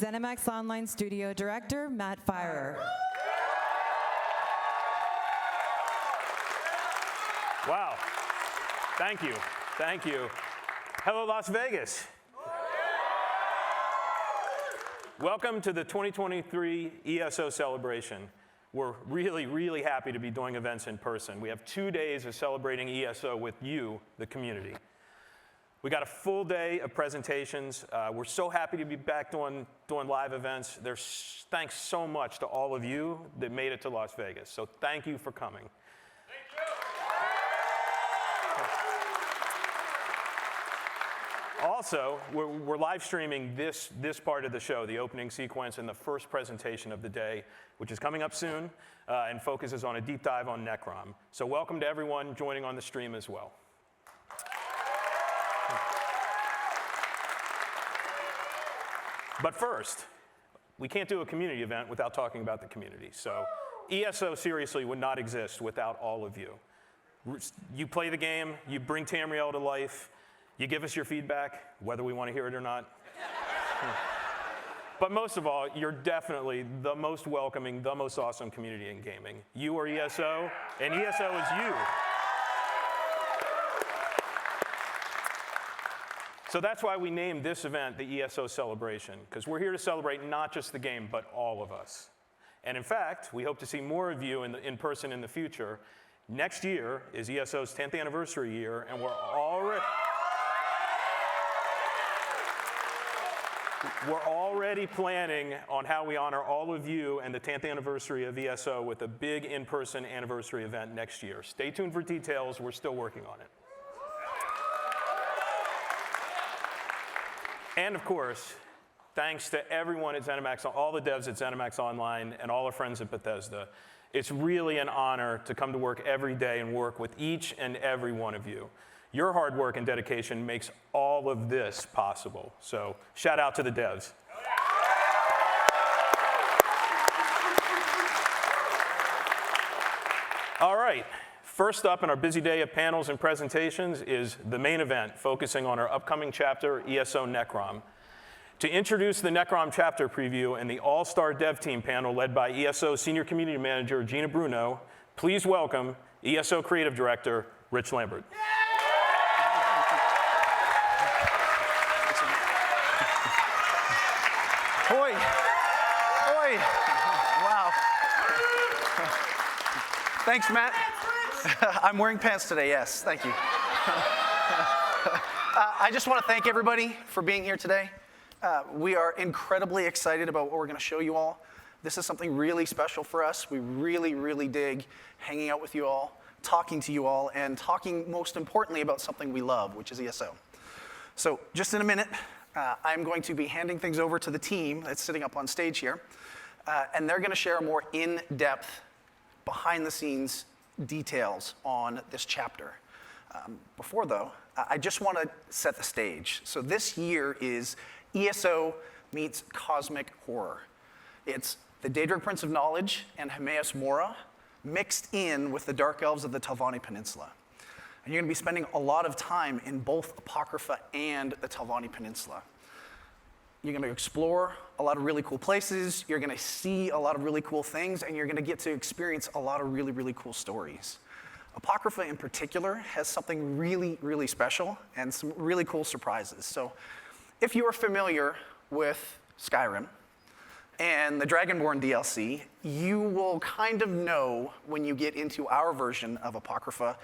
ZeniMax Online Studio Director, Matt Firer. Wow. Thank you. Thank you. Hello, Las Vegas. Welcome to the 2023 ESO celebration. We're really, really happy to be doing events in person. We have 2 days of celebrating ESO with you, the community. We got a full day of presentations. We're so happy to be back doing live events. Thanks so much to all of you that made it to Las Vegas. So thank you for coming. Also, we're live streaming this part of the show, the opening sequence and the first presentation of the day, which is coming up soon and focuses on a deep dive on Necrom. So welcome to everyone joining on the stream as well. But first, we can't do a community event without talking about the community. So ESO seriously would not exist without all of you. You play the game, you bring Tamriel to life, you give us your feedback, whether we want to hear it or not. But most of all, you're definitely the most welcoming, the most awesome community in gaming. You are ESO, and ESO is you. So that's why we named this event the ESO Celebration, because we're here to celebrate not just the game, but all of us. And in fact, we hope to see more of you in person in the future. Next year is ESO's 10th anniversary year, and we're already planning on how we honor all of you and the 10th anniversary of ESO with a big in-person anniversary event next year. Stay tuned for details. We're still working on it. And of course, thanks to everyone at ZeniMax, all the devs at ZeniMax Online, and all our friends at Bethesda. It's really an honor to come to work every day and work with each and every one of you. Your hard work and dedication makes all of this possible. So shout out to the devs. All right, first up in our busy day of panels and presentations is the main event, focusing on our upcoming chapter, ESO Necrom. To introduce the Necrom Chapter Preview and the all-star dev team panel led by ESO Senior Community Manager Gina Bruno, please welcome ESO Creative Director Rich Lambert. Oi! Oi! Wow. Thanks, Matt. I'm wearing pants today, yes. Thank you. I just want to thank everybody for being here today. We are incredibly excited about what we're going to show you all. This is something really special for us. We really, really dig hanging out with you all, talking to you all, and talking most importantly about something we love, which is ESO. So just in a minute, I'm going to be handing things over to the team that's sitting up on stage here, and they're going to share more in-depth, behind-the-scenes details on this chapter. Before, though, I just want to set the stage. So this year is ESO meets cosmic horror. It's the Daedric Prince of Knowledge and Hermaeus Mora mixed in with the Dark Elves of the Telvanni Peninsula. And you're going to be spending a lot of time in both Apocrypha and the Telvanni Peninsula. You're going to explore a lot of really cool places, you're going to see a lot of really cool things, and you're going to get to experience a lot of really, really cool stories. Apocrypha in particular has something really, really special and some really cool surprises. So if you are familiar with Skyrim and the Dragonborn DLC, you will kind of know when you get into our version of Apocrypha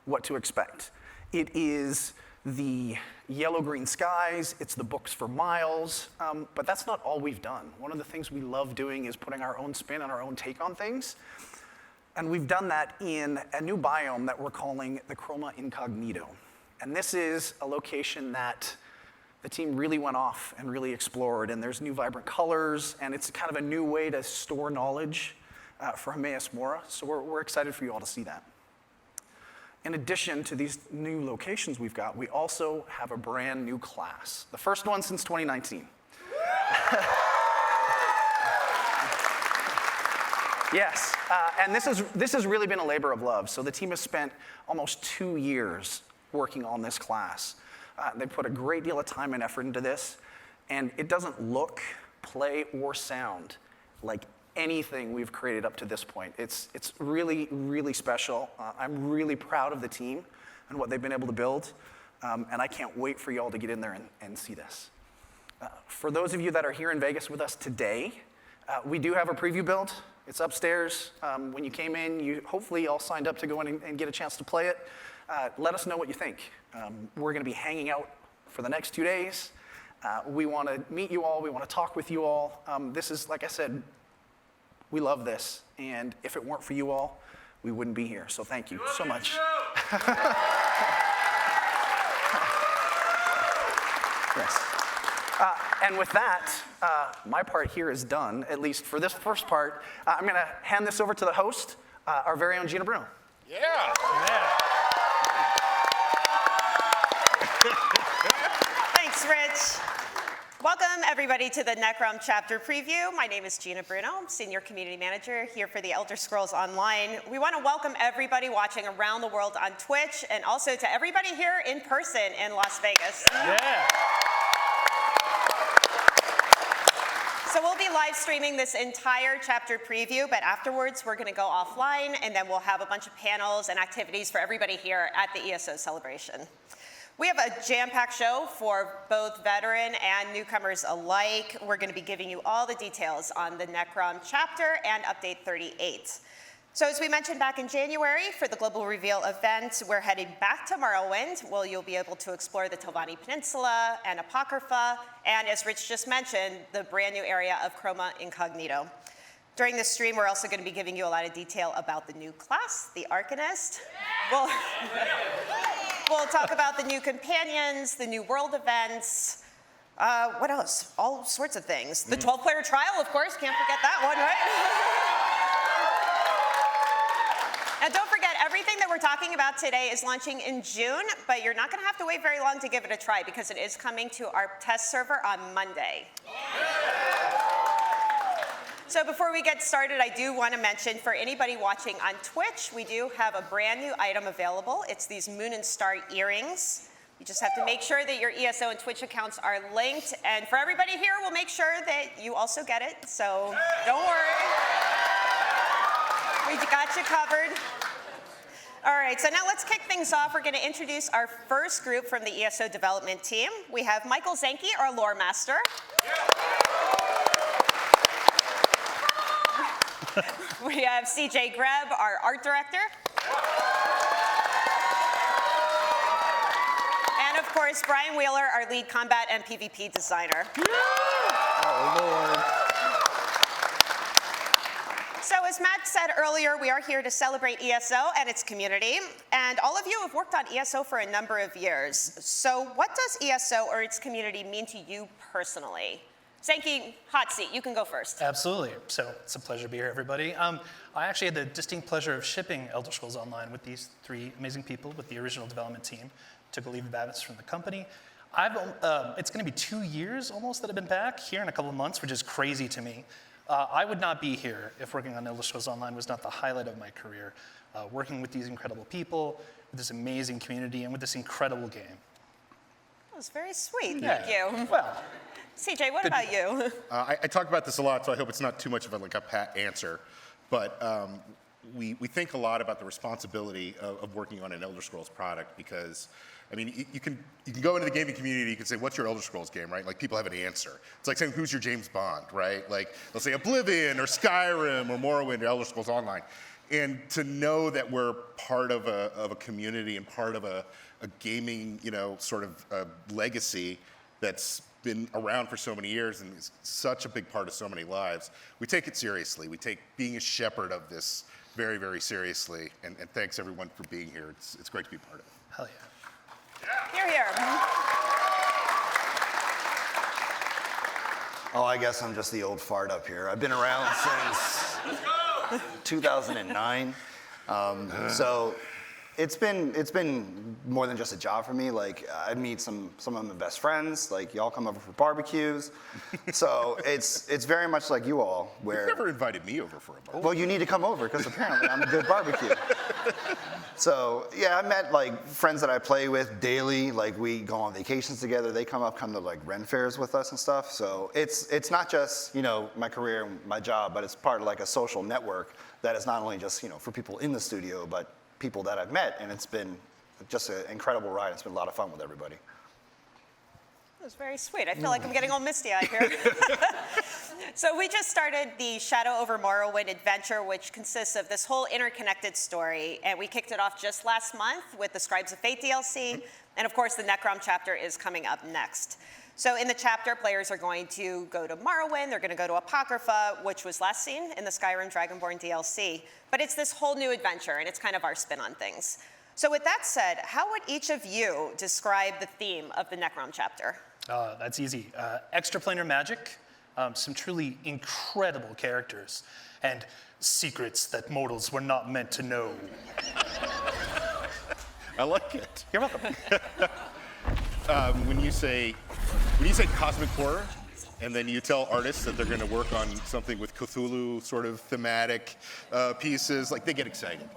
what to expect. It is the yellow-green skies, it's the books for miles, but that's not all we've done. One of the things we love doing is putting our own spin and our own take on things. And we've done that in a new biome that we're calling the Chroma Incognito. And this is a location that the team really went off and really explored, and there's new vibrant colors, and it's kind of a new way to store knowledge for Hermaeus Mora, so we're excited for you all to see that. In addition to these new locations we've got, we also have a brand new class, the first one since 2019. Yes, and this has really been a labor of love. So the team has spent almost 2 years working on this class. They put a great deal of time and effort into this, and it doesn't look play or sound like anything we've created up to this point. It's really, really special. I'm really proud of the team and what they've been able to build, and I can't wait for you all to get in there and see this. For those of you that are here in Vegas with us today, we do have a preview build. It's upstairs. When you came in, you hopefully all signed up to go in and get a chance to play it. Let us know what you think. We're going to be hanging out for the next 2 days. We want to meet you all. We want to talk with you all. This is, like I said, we love this. And if it weren't for you all, we wouldn't be here. So thank you so much. Yes. And with that, my part here is done, at least for this first part. I'm going to hand this over to the host, our very own Gina Bruno. Yeah. Thanks, Rich. Welcome, everybody, to the Necrom Chapter Preview. My name is Gina Bruno. I'm Senior Community Manager here for the Elder Scrolls Online. We want to welcome everybody watching around the world on Twitch, and also to everybody here in person in Las Vegas. Yeah. So we'll be live streaming this entire chapter preview, but afterwards we're going to go offline, and then we'll have a bunch of panels and activities for everybody here at the ESO celebration. We have a jam-packed show for both veteran and newcomers alike. We're going to be giving you all the details on the Necrom chapter and update 38. So as we mentioned back in January for the Global Reveal event, we're heading back to Morrowind, where you'll be able to explore the Telvanni Peninsula and Apocrypha, and as Rich just mentioned, the brand new area of Chroma Incognito. During this stream, we're also going to be giving you a lot of detail about the new class, the Arcanist. We'll talk about the new companions, the new world events, what else? All sorts of things. The 12-player trial, of course, can't forget that one, right? And don't forget, everything that we're talking about today is launching in June, but you're not going to have to wait very long to give it a try because it is coming to our test server on Monday. So before we get started, I do want to mention for anybody watching on Twitch, we do have a brand new item available. It's these Moon and Star earrings. You just have to make sure that your ESO and Twitch accounts are linked. And for everybody here, we'll make sure that you also get it. So don't worry. We got you covered. All right, so now let's kick things off. We're going to introduce our first group from the ESO development team. We have Michael Zenke, our lore master. We have CJ Greb, our art director. And of course, Brian Wheeler, our lead combat and PvP designer. Oh, Lord. So as Matt said earlier, we are here to celebrate ESO and its community. And all of you have worked on ESO for a number of years. So what does ESO or its community mean to you personally? Zenke, hot seat, you can go first. Absolutely. So it's a pleasure to be here, everybody. I actually had the distinct pleasure of shipping Elder Scrolls Online with these three amazing people with the original development team. Took a leave of absence from the company. It's going to be 2 years almost that I've been back here in a couple of months, which is crazy to me. I would not be here if working on Elder Scrolls Online was not the highlight of my career. Working with these incredible people, with this amazing community, and with this incredible game. That was very sweet, Yeah. thank you. Well, CJ, what about you? I talk about this a lot, so I hope it's not too much of a pat answer. But we think a lot about the responsibility of working on an Elder Scrolls product because, I mean, you can go into the gaming community, you can say, what's your Elder Scrolls game, right? Like, people have an answer. It's like saying, who's your James Bond, right? Like, they'll say Oblivion or Skyrim or Morrowind or Elder Scrolls Online. And to know that we're part of a community and part of a gaming, sort of legacy that's been around for so many years and is such a big part of so many lives, we take it seriously. We take being a shepherd of this very, very seriously. And thanks, everyone, for being here. It's great to be part of it. hell yeah. Here, here. Oh, I guess I'm just the old fart up here. I've been around since 2009. So It's been more than just a job for me. Like I meet some of my best friends. Like y'all come over for barbecues, so it's very much like you all. Where You've never invited me over for a barbecue. well, you need to come over because apparently I'm a good barbecue. So yeah, I met like friends that I play with daily. Like we go on vacations together. They come to like Ren fairs with us and stuff. So it's not just my career and my job, but it's part of like a social network that is not only just for people in the studio, but people that I've met, and it's been just an incredible ride. It's been a lot of fun with everybody. That was very sweet. I feel like I'm getting all misty-eyed here. So we just started the Shadow Over Morrowind adventure, which consists of this whole interconnected story, and we kicked it off just last month with the Scribes of Fate DLC, and of course the Necrom chapter is coming up next. So in the chapter, players are going to go to Morrowind, they're going to go to Apocrypha, which was last seen in the Skyrim Dragonborn DLC, but it's this whole new adventure, and it's kind of our spin on things. So with that said, how would each of you describe the theme of the Necrom chapter? That's easy. Extraplanar magic, some truly incredible characters, and secrets that mortals were not meant to know. I like it. You're welcome. When you say cosmic horror, and then you tell artists that they're going to work on something with Cthulhu sort of thematic pieces, like they get excited.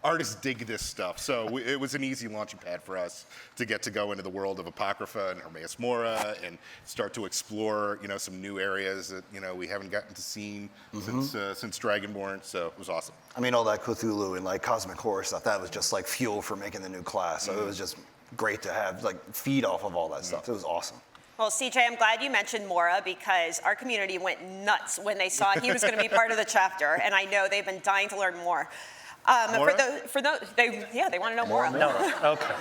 Artists dig this stuff. So it was an easy launching pad for us to get to go into the world of Apocrypha and Hermaeus Mora and start to explore, some new areas that, we haven't gotten to see since Dragonborn. So it was awesome. I mean, all that Cthulhu and like cosmic horror stuff, that was just like fuel for making the new class. So it was just great to have feed off of all that stuff. It was awesome. Well, CJ, I'm glad you mentioned Mora because our community went nuts when they saw he was going to be part of the chapter, and I know they've been dying to learn more. Mora? They want to know Mora. No. Okay.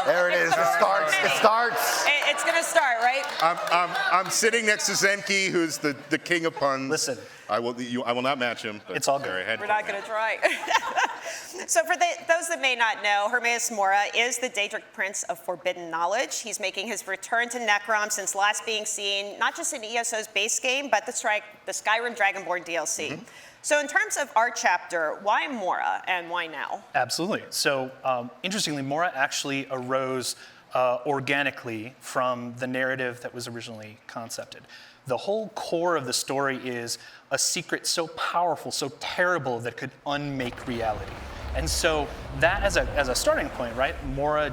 There it is. It starts. It's going to start, right? I'm sitting next to Zenki, who's the king of puns. Listen. I will not match him. But It's all good. sorry, I had We're to not do going that. to try. So for those that may not know, Hermaeus Mora is the Daedric Prince of Forbidden Knowledge. He's making his return to Necrom since last being seen, not just in ESO's base game, but the Skyrim Dragonborn DLC. So in terms of our chapter, why Mora and why now? Absolutely. So interestingly, Mora actually arose organically from the narrative that was originally concepted. The whole core of the story is a secret so powerful, so terrible that could unmake reality. And so that as a starting point, right? Mora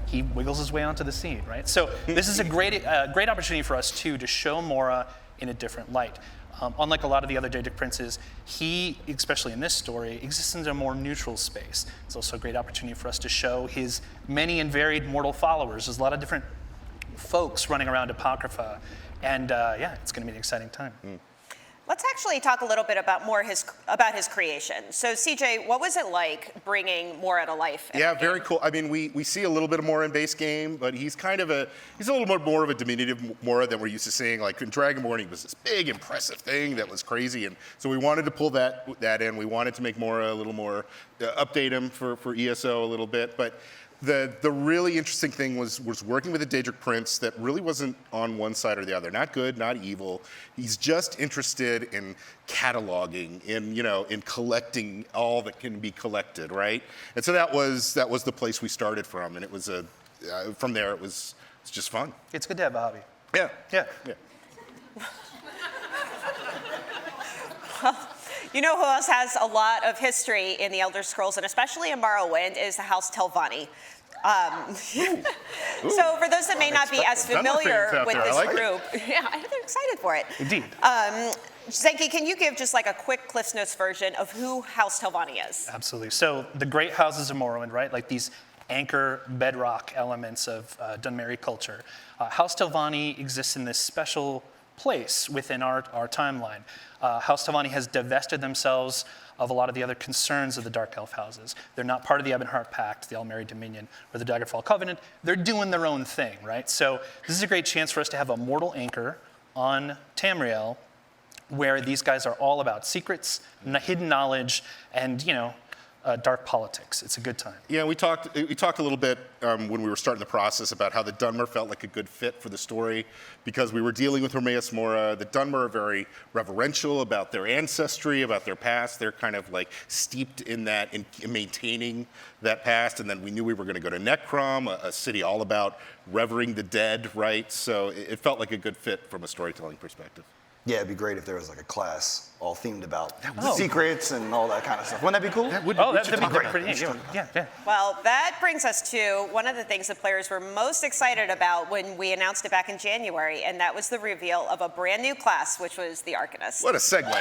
he wiggles his way onto the scene, right? So this is a great opportunity for us too to show Mora in a different light. Unlike a lot of the other Daedric princes, he, especially in this story, exists in a more neutral space. It's also a great opportunity for us to show his many and varied mortal followers. There's a lot of different folks running around Apocrypha, and it's going to be an exciting time. Let's actually talk a little bit about his creation. So CJ, what was it like bringing Mora to life? Yeah, very cool. I mean, we see a little bit more in base game, but he's a little bit more of a diminutive Mora than we're used to seeing. Like in Dragonborn, he was this big, impressive thing that was crazy, and so we wanted to pull that in. We wanted to make Mora a little more, update him for ESO a little bit, but. The really interesting thing was working with a Daedric Prince that really wasn't on one side or the other. Not good, not evil. He's just interested in cataloging, in collecting all that can be collected, right? And so that was the place we started from, and it was from there it was just fun. It's good to have a hobby. Yeah. Yeah. You know who else has a lot of history in the Elder Scrolls, and especially in Morrowind, is the House Telvanni. So for those that may not be as familiar with this group, I'm excited for it. Indeed. Zenki, can you give just like a quick Cliff's Notes version of who House Telvanni is? Absolutely. So the great houses of Morrowind, right? Like these anchor bedrock elements of Dunmeri culture. House Telvanni exists in this special place within our timeline. House Telvanni has divested themselves of a lot of the other concerns of the Dark Elf houses. They're not part of the Ebonheart Pact, the Almeri Dominion, or the Daggerfall Covenant. They're doing their own thing, right? So this is a great chance for us to have a mortal anchor on Tamriel where these guys are all about secrets, hidden knowledge, and, dark politics. It's a good time. Yeah, we talked a little bit when we were starting the process about how the Dunmer felt like a good fit for the story because we were dealing with Hermaeus Mora. The Dunmer are very reverential about their ancestry, about their past. They're kind of like steeped in that, in maintaining that past. And then we knew we were going to go to Necrom, a city all about revering the dead, right? So it felt like a good fit from a storytelling perspective. Yeah, it'd be great if there was like a class all themed about secrets and all that kind of stuff. Wouldn't that be cool? That'd be great. Pretty neat. Yeah. Well, that brings us to one of the things that players were most excited about when we announced it back in January, and that was the reveal of a brand new class, which was the Arcanist. What a segue. I'm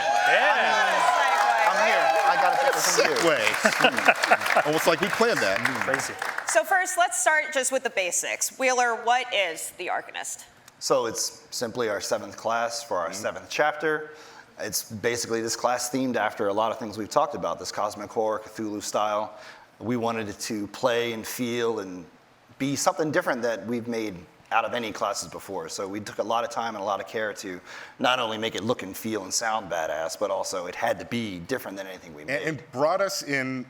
here. I got to take this from you. Segue. Almost like we planned that. Crazy. So first, let's start just with the basics. Wheeler, what is the Arcanist? So it's simply our 7th class for our 7th chapter. It's basically this class themed after a lot of things we've talked about, this cosmic horror, Cthulhu style. We wanted it to play and feel and be something different that we've made out of any classes before. So we took a lot of time and a lot of care to not only make it look and feel and sound badass, but also it had to be different than anything we made. And brought us in,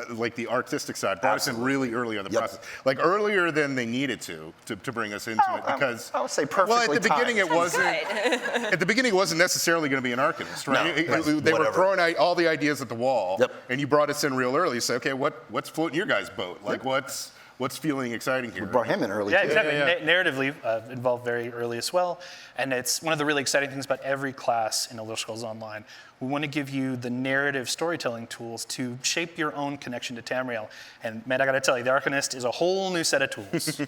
like the artistic side, brought us in really early on the process. Like earlier than they needed to bring us into it because I would say perfectly well, at the beginning timed. it wasn't. At the beginning it wasn't necessarily going to be an Arcanist, right? No, they were whatever. throwing out all the ideas at the wall, Yep. and you brought us in real early. You say, okay, what's floating your guys' boat? Like what's feeling exciting here? We brought him in early Yeah, too. exactly. Narratively involved very early as well. And it's one of the really exciting things about every class in Elder Scrolls Online. We want to give you the narrative storytelling tools to shape your own connection to Tamriel. And Matt, I got to tell you, the Arcanist is a whole new set of tools.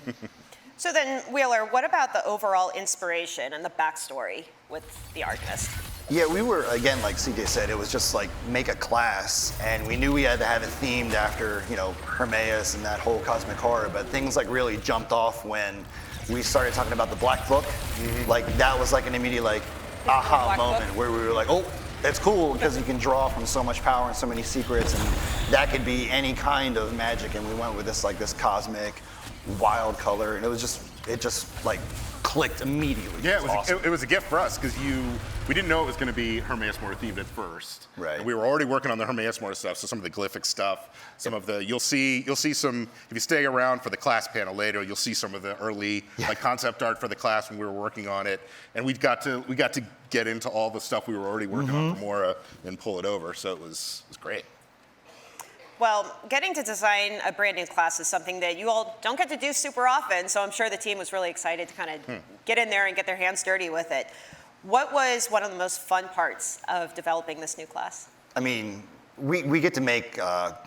So then, Wheeler, what about the overall inspiration and the backstory with the Arcanist? Yeah, we were, again, like CJ said, it was just like make a class, and we knew we had to have it themed after, Hermaeus and that whole cosmic horror, but things like really jumped off when we started talking about the Black Book. Like that was like an immediate aha Black moment Book? where we were like, oh, that's cool because you can draw from so much power and so many secrets, and that could be any kind of magic, and we went with this cosmic, wild color, and it just clicked immediately. Yeah, awesome. it was a gift for us because we didn't know it was going to be Hermaeus Mora themed at first. Right. And we were already working on the Hermaeus Mora stuff, so some of the glyphic stuff, some of the you'll see some if you stay around for the class panel later, you'll see some of the early concept art for the class when we were working on it, and we got to get into all the stuff we were already working on for Mora and pull it over. So it was great. Well, getting to design a brand new class is something that you all don't get to do super often, so I'm sure the team was really excited to kind of get in there and get their hands dirty with it. What was one of the most fun parts of developing this new class? I mean, we get to make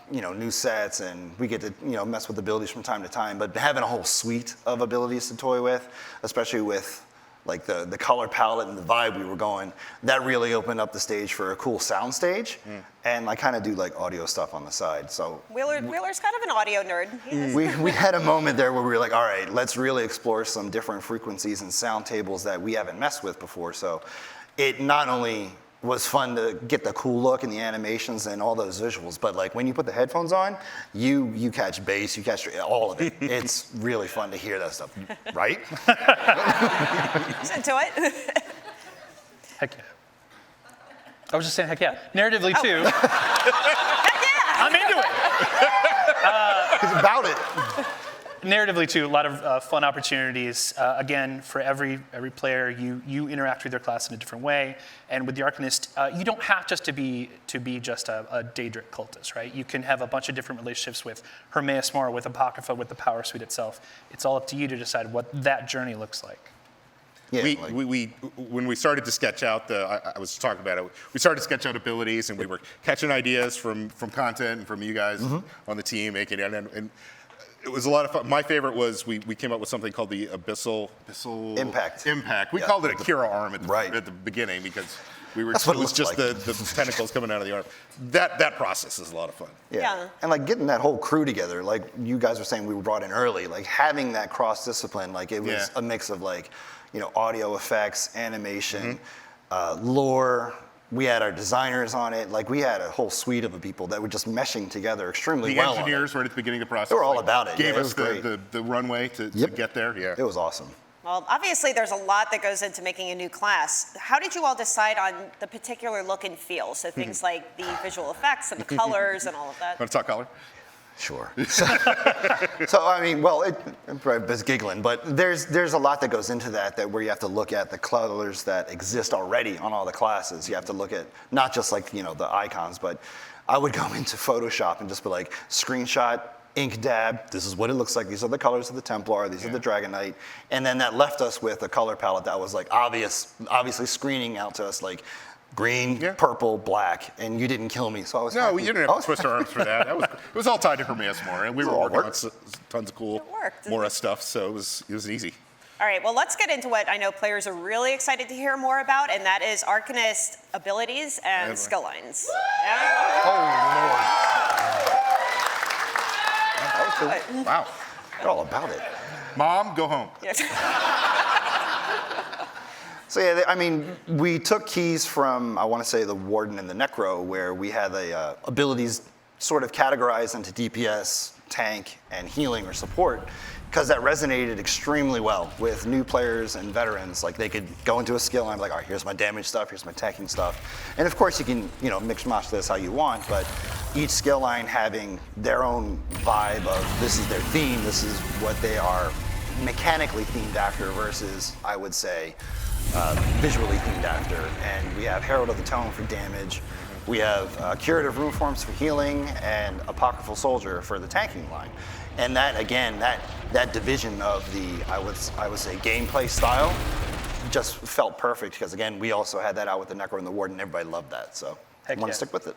new sets, and we get to mess with abilities from time to time, but having a whole suite of abilities to toy with, especially with like the color palette and the vibe we were going, that really opened up the stage for a cool sound stage. And I kind of do like audio stuff on the side. So Wheeler's kind of an audio nerd. He is. we had a moment there where we were like, all right, let's really explore some different frequencies and sound tables that we haven't messed with before. So it not only was fun to get the cool look and the animations and all those visuals, but like when you put the headphones on, you catch bass, you catch all of it. It's really fun to hear that stuff, right? Into it. Heck yeah. I was just saying, heck yeah. Narratively, too. Heck yeah! I'm into it. It's about it. Narratively, too, a lot of fun opportunities. Again, for every player, you interact with your class in a different way. And with the Arcanist, you don't have just to be just a Daedric cultist, right? You can have a bunch of different relationships with Hermaeus Mora, with Apocrypha, with the Power Suite itself. It's all up to you to decide what that journey looks like. Yeah, When we started to sketch out I was talking about it, we started to sketch out abilities, and we were catching ideas from content and from you guys on the team, making it, and it was a lot of fun. My favorite was we came up with something called the Abyssal Impact. We called it a Kira arm at the beginning because we were That's what it was just looked like. the tentacles coming out of the arm. That process is a lot of fun. Yeah. And like getting that whole crew together, like you guys were saying we were brought in early, like having that cross discipline, like it was a mix of like, audio effects, animation, lore. We had our designers on it. Like we had a whole suite of people that were just meshing together extremely well. The engineers right at the beginning of the process. They were all about it. Gave Yeah, it us was great. the runway to get there. Yeah. It was awesome. Well, obviously there's a lot that goes into making a new class. How did you all decide on the particular look and feel? So things like the visual effects and the colors and all of that. Want to talk color? Sure. So I mean, well, I'm probably just giggling, but there's a lot that goes into that where you have to look at the colors that exist already on all the classes. You have to look at not just like, you know, the icons, but I would go into Photoshop and just be like, screenshot, ink dab, this is what it looks like. These are the colors of the Templar, these are the Dragon Knight. And then that left us with a color palette that was like obviously screening out to us like green, purple, black, and you didn't kill me, so I was happy. No, you didn't have to twist our arms for that. It was all tied to Hermaeus Mora, and we were working on tons of cool Mora stuff, so it was easy. All right, well, let's get into what I know players are really excited to hear more about, and that is Arcanist abilities and skill lines. Wow. They're all about it. Mom, go home. So yeah, I mean, we took keys from, I want to say, the Warden and the Necro, where we had the abilities sort of categorized into DPS, tank, and healing or support, because that resonated extremely well with new players and veterans. Like they could go into a skill line, like, all right, here's my damage stuff, here's my tanking stuff. And of course you can, you know, mix match this how you want, but each skill line having their own vibe of this is their theme, this is what they are mechanically themed after versus, I would say, visually themed after. And we have Herald of the Tome for damage. We have Curative Rune Forms for healing and Apocryphal Soldier for the tanking line. And that, again, that division of the, I would say, gameplay style just felt perfect because, again, we also had that out with the Necro and the Warden, and everybody loved that. So I want to stick with it.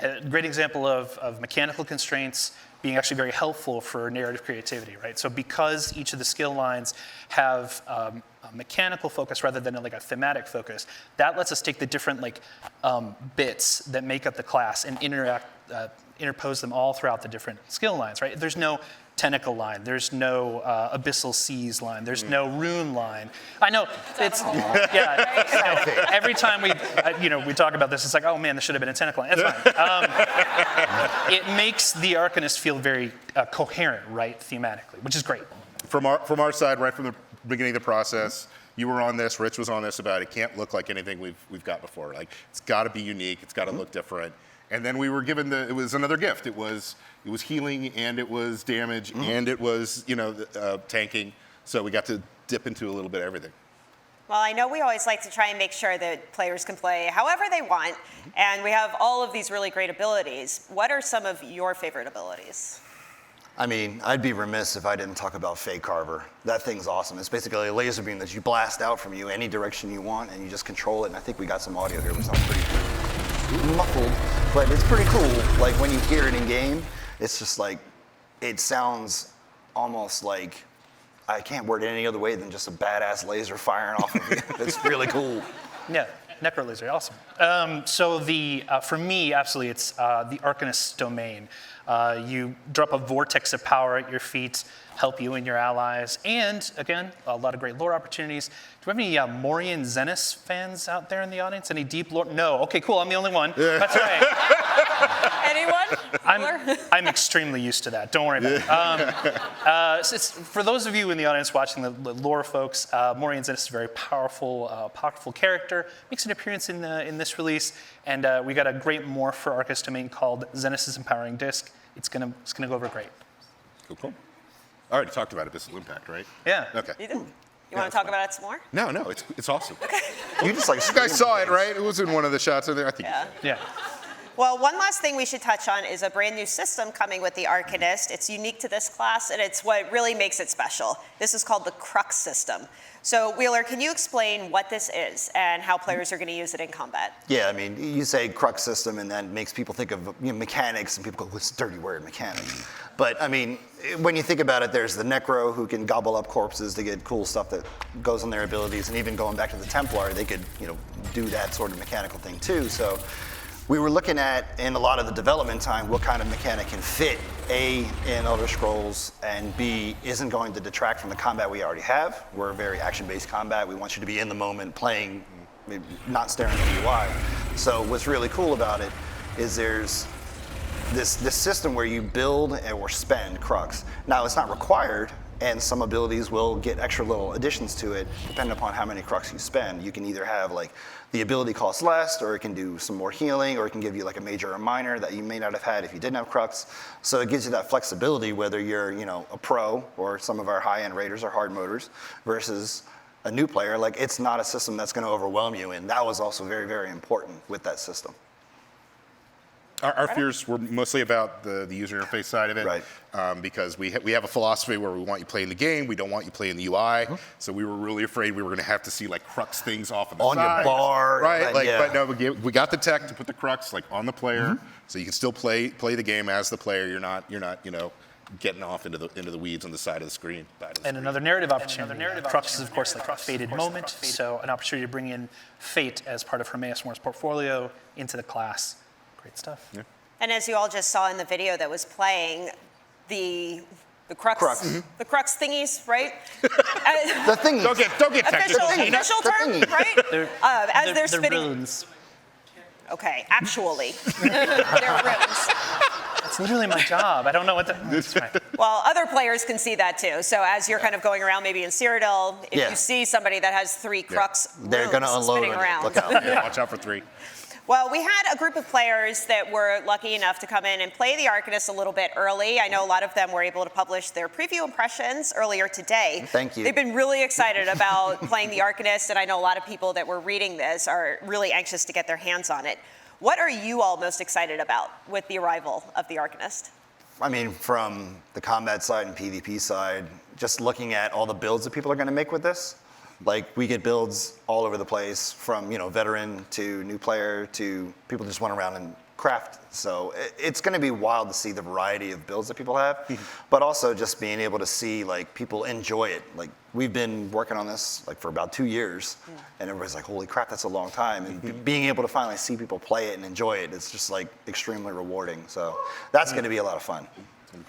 A great example of mechanical constraints being actually very helpful for narrative creativity, right? So because each of the skill lines have a mechanical focus rather than like a thematic focus, that lets us take the different bits that make up the class and interpose them all throughout the different skill lines, right? There's no tentacle line, there's no abyssal seas line, there's no rune line. I know it's every time we talk about this, it's like, oh man, this should have been a tentacle line. That's fine. It makes the Arcanist feel very coherent, right, thematically, which is great. From our side, right from the beginning of the process, you were on this, Rich was on this about it can't look like anything we've got before. Like it's got to be unique, it's got to look different. And then we were given it was another gift. It was healing and it was damage and it was tanking. So we got to dip into a little bit of everything. Well, I know we always like to try and make sure that players can play however they want, and we have all of these really great abilities. What are some of your favorite abilities? I mean, I'd be remiss if I didn't talk about Fey Carver. That thing's awesome. It's basically a laser beam that you blast out from you any direction you want, and you just control it. And I think we got some audio here, which sounds pretty muffled, but it's pretty cool. Like when you hear it in game, it's just like, it sounds almost like, I can't word it any other way than just a badass laser firing off of you. It's really cool. Yeah, Necro Laser, awesome. So for me, absolutely, it's the Arcanist domain. You drop a vortex of power at your feet, help you and your allies, and again, a lot of great lore opportunities. Do we have any Morian Zenith fans out there in the audience? Any deep lore? No. Okay, cool. I'm the only one. That's right. Anyone? I'm extremely used to that. Don't worry about it. For those of you in the audience watching, the lore folks, Morian Zenith is a very powerful, powerful character. Makes an appearance in this release, and we got a great morph for Arcanist domain called Zenith's Empowering Disc. It's gonna go over great. Cool. I already talked about Abyssal Impact, right? Yeah. Okay. You did? You want to talk about it some more? No, it's awesome. Okay. You just like You guys saw it, right? It was in one of the shots of there. I think. Yeah. Well, one last thing we should touch on is a brand new system coming with the Arcanist. It's unique to this class, and it's what really makes it special. This is called the Crux system. So, Wheeler, can you explain what this is and how players are going to use it in combat? Yeah, I mean, you say Crux system, and that makes people think of mechanics, and people go, what's a dirty word, mechanics? But, I mean, when you think about it, there's the Necro who can gobble up corpses to get cool stuff that goes on their abilities, and even going back to the Templar, they could, do that sort of mechanical thing too. So we were looking at, in a lot of the development time, what kind of mechanic can fit, A, in Elder Scrolls, and B, isn't going to detract from the combat we already have. We're a very action-based combat. We want you to be in the moment, playing, not staring at the UI. So what's really cool about it is there's this system where you build or spend Crux. Now, it's not required and some abilities will get extra little additions to it depending upon how many crux you spend. You can either have like the ability costs less, or it can do some more healing, or it can give you like a major or minor that you may not have had if you didn't have crux. So it gives you that flexibility whether you're, you know, a pro or some of our high-end raiders or hard moders versus a new player. Like, it's not a system that's going to overwhelm you, and that was also very, very important with that system. Our fears were mostly about the user interface side of it, Right. Because we have a philosophy where we want you playing the game, we don't want you playing the UI. So we were really afraid we were going to have to see like crux things off of the On your sides, bar, right? like, Like, yeah. but no, we got the tech to put the crux like on the player, so you can still play the game as the player. You're not you know, getting off into the weeds on the side of the screen. And another narrative opportunity. Crux is, of course, like a fated moment, so an opportunity to bring in Fate as part of Hermaeus Mora's portfolio into the class. Great stuff. Yeah. And as you all just saw in the video that was playing, the crux, the crux thingies, right? The thingies. Don't get technical. Official The term, thingy. right? As they're spinning. Runes. Okay, actually, they're runes. It's literally my job. I don't know what that's right. Well, other players can see that too. So as you're kind of going around, maybe in Cyrodiil, if Yeah. you see somebody that has 3 crux They're going to runes unload spinning on you. around. Look out. Yeah, watch out for 3. Well, we had a group of players that were lucky enough to come in and play the Arcanist a little bit early. I know a lot of them were able to publish their preview impressions earlier today. Thank you. They've been really excited about playing the Arcanist, and I know a lot of people that were reading this are really anxious to get their hands on it. What are you all most excited about with the arrival of the Arcanist? I mean, from the combat side and PvP side, just looking at all the builds that people are going to make with this. Like, we get builds all over the place, from, you know, veteran to new player to people just want around and craft. So it's going to be wild to see the variety of builds that people have, but also just being able to see like people enjoy it. Like, we've been working on this like for about 2 years, and everybody's like, "Holy crap, that's a long time!" And being able to finally see people play it and enjoy it, it's just like extremely rewarding. So that's going to be a lot of fun.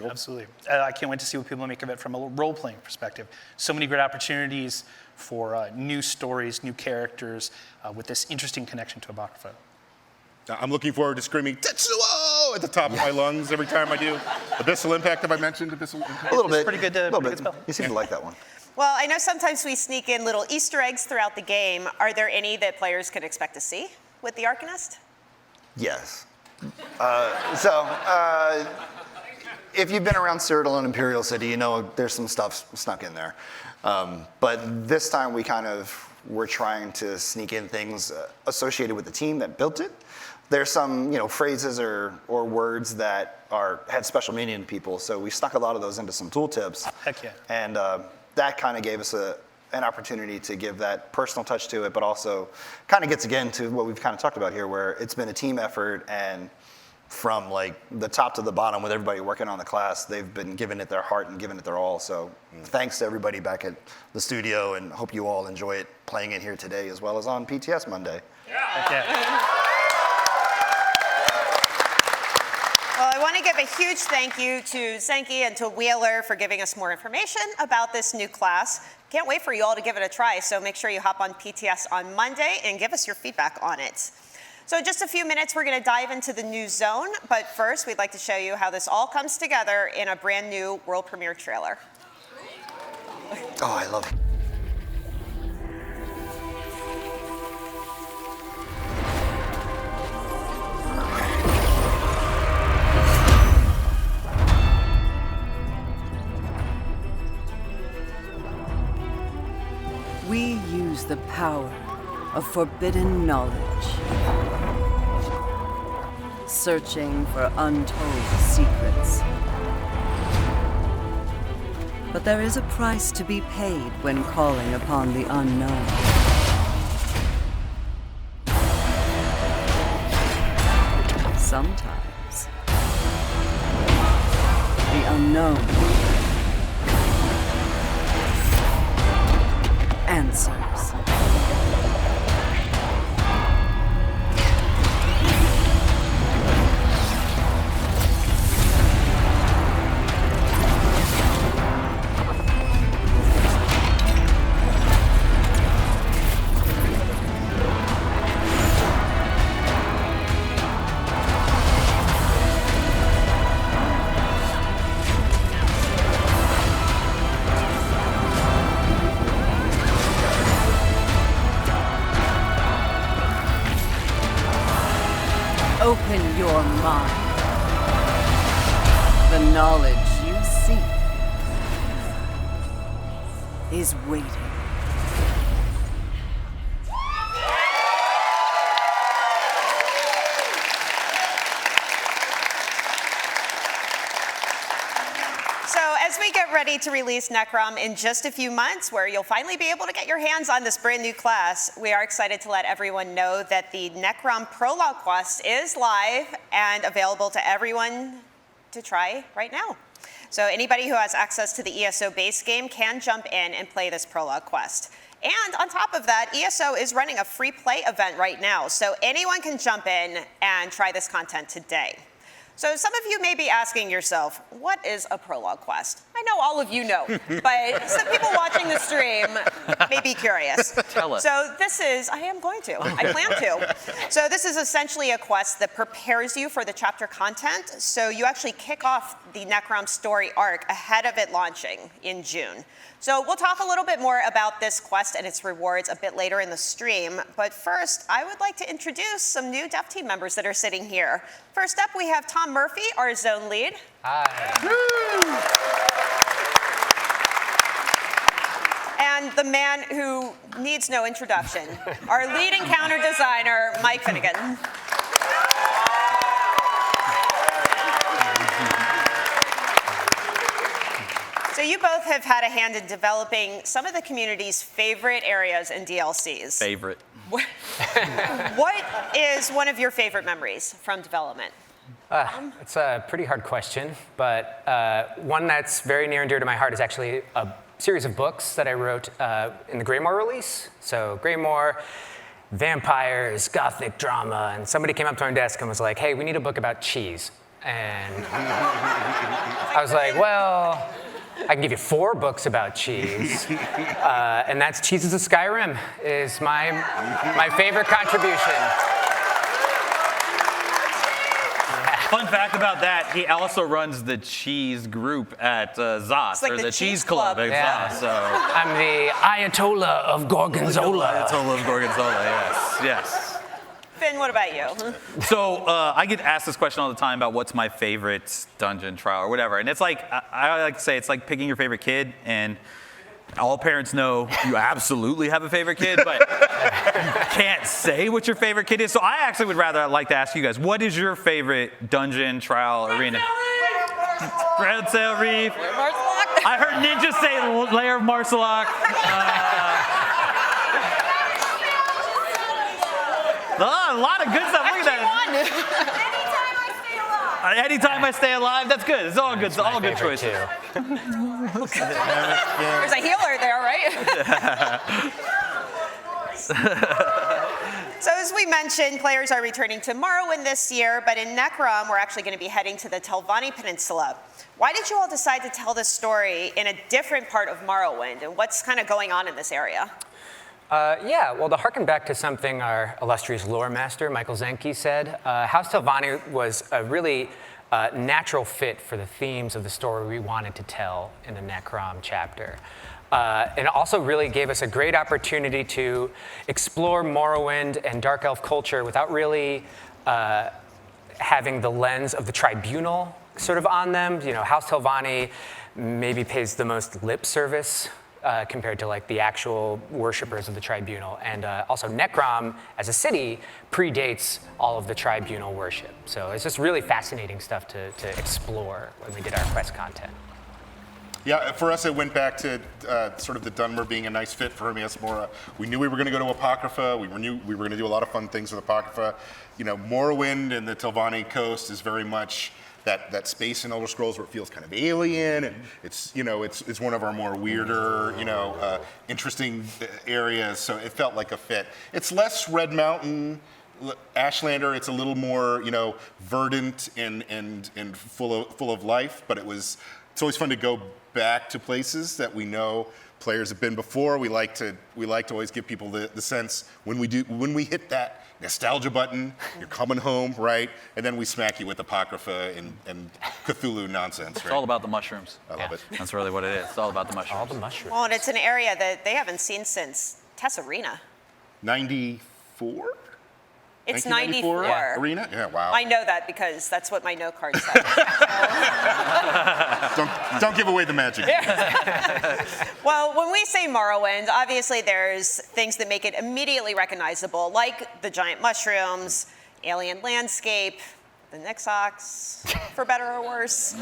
Absolutely. I can't wait to see what people make of it from a role-playing perspective. So many great opportunities for new stories, new characters, with this interesting connection to Apocrypha. I'm looking forward to screaming "Tetsuo" at the top of my lungs every time I do. Abyssal Impact, have I mentioned Abyssal Impact? A little bit. pretty good, a little pretty bit. good spell. You seem to like that one. Well, I know sometimes we sneak in little Easter eggs throughout the game. Are there any that players could expect to see with the Arcanist? Yes. If you've been around Cyrodiil and Imperial City, you know there's some stuff snuck in there. But this time we kind of were trying to sneak in things associated with the team that built it. There's some, you know, phrases or words that had special meaning to people, so we stuck a lot of those into some tooltips. Heck yeah. And that kind of gave us an opportunity to give that personal touch to it, but also kind of gets again to what we've kind of talked about here, where it's been a team effort, and from like the top to the bottom with everybody working on the class, they've been giving it their heart and giving it their all. So thanks to everybody back at the studio, and hope you all enjoy it playing it here today as well as on PTS Monday. Heck yeah. Well, I want to give a huge thank you to Zenki and to Wheeler for giving us more information about this new class. Can't wait for you all to give it a try, so make sure you hop on PTS on Monday and give us your feedback on it. So in just a few minutes, we're going to dive into the new zone, but first, we'd like to show you how this all comes together in a brand new world premiere trailer. Oh, I love it. We use the power of forbidden knowledge, searching for untold secrets. But there is a price to be paid when calling upon the unknown. Sometimes, the unknown answers. mine. The knowledge you seek is waiting. So as we get ready to release Necrom in just a few months, where you'll finally be able to get your hands on this brand new class, we are excited to let everyone know that the Necrom Prologue quest is live and available to everyone to try right now. So anybody who has access to the ESO base game can jump in and play this Prologue quest. And on top of that, ESO is running a free play event right now, so anyone can jump in and try this content today. So some of you may be asking yourself, what is a prologue quest? I know all of you know, but some people watching the stream may be curious. Tell us. So this is, I am going to, I plan to. So this is essentially a quest that prepares you for the chapter content. So you actually kick off the Necrom story arc ahead of it launching in June. So we'll talk a little bit more about this quest and its rewards a bit later in the stream. But first, I would like to introduce some new dev team members that are sitting here. First up, we have Tom Murphy, our zone lead. Hi. And the man who needs no introduction, our lead encounter designer, Mike Finnegan. So you both have had a hand in developing some of the community's favorite areas and DLCs. Favorite. What is one of your favorite memories from development? It's a pretty hard question, but one that's very near and dear to my heart is actually a series of books that I wrote in the Greymore release. So Greymore, vampires, gothic drama, and somebody came up to my desk and was like, hey, we need a book about cheese. And I was like, well, I can give you 4 books about cheese, and that's Cheeses of Skyrim is my favorite contribution. Fun fact about that, he also runs the cheese group at ZOS, like or the the cheese cheese club at Yeah. ZOS. So. I'm the Ayatollah of Gorgonzola. Ayatollah of Gorgonzola, yes, yes. Finn, what about you? So I get asked this question all the time about what's my favorite dungeon trial or whatever, and it's like, I like to say it's like picking your favorite kid, and all parents know you absolutely have a favorite kid, but you can't say what your favorite kid is. So I actually would rather like to ask you guys, what is your favorite dungeon trial arena? Red Sail Reef. I heard Ninja say Lair of Marsalok. A lot of good stuff. Look at that. Anytime I stay alive, that's good. It's all good. It's all good choices. There's a healer there, right? So as we mentioned, players are returning to Morrowind this year, but in Necrom, we're actually going to be heading to the Telvanni Peninsula. Why did you all decide to tell this story in a different part of Morrowind, and what's kind of going on in this area? Yeah, well, to harken back to something our illustrious lore master, Michael Zenke, said, House Telvanni was a really natural fit for the themes of the story we wanted to tell in the Necrom chapter. And it also really gave us a great opportunity to explore Morrowind and Dark Elf culture without really having the lens of the tribunal sort of on them. You know, House Telvanni maybe pays the most lip service compared to like the actual worshippers of the tribunal. And also Necrom as a city predates all of the tribunal worship. So it's just really fascinating stuff to explore when we did our quest content. Yeah, for us, it went back to sort of the Dunmer being a nice fit for Hermaeus Mora. We knew we were going to go to Apocrypha. We knew we were going to do a lot of fun things with Apocrypha. You know, Morrowind and the Telvanni coast is very much that space in Elder Scrolls where it feels kind of alien, and it's, you know, it's one of our more weirder, you know, interesting areas. So it felt like a fit. It's less Red Mountain, Ashlander. It's a little more, you know, verdant and full of life. But it's always fun to go back to places that we know players have been before. We like to always give people the sense when we hit that nostalgia button, you're coming home, right? And then we smack you with Apocrypha and Cthulhu nonsense, right? It's all about the mushrooms. I love it. That's really what it is. It's all about the mushrooms. All the mushrooms. Well, and it's an area that they haven't seen since Tess Arena. 94? It's 1994 94. Arena? Yeah, wow. I know that because that's what my note card says. Don't give away the magic. Well, when we say Morrowind, obviously there's things that make it immediately recognizable, like the giant mushrooms, alien landscape, the Nixox, for better or worse.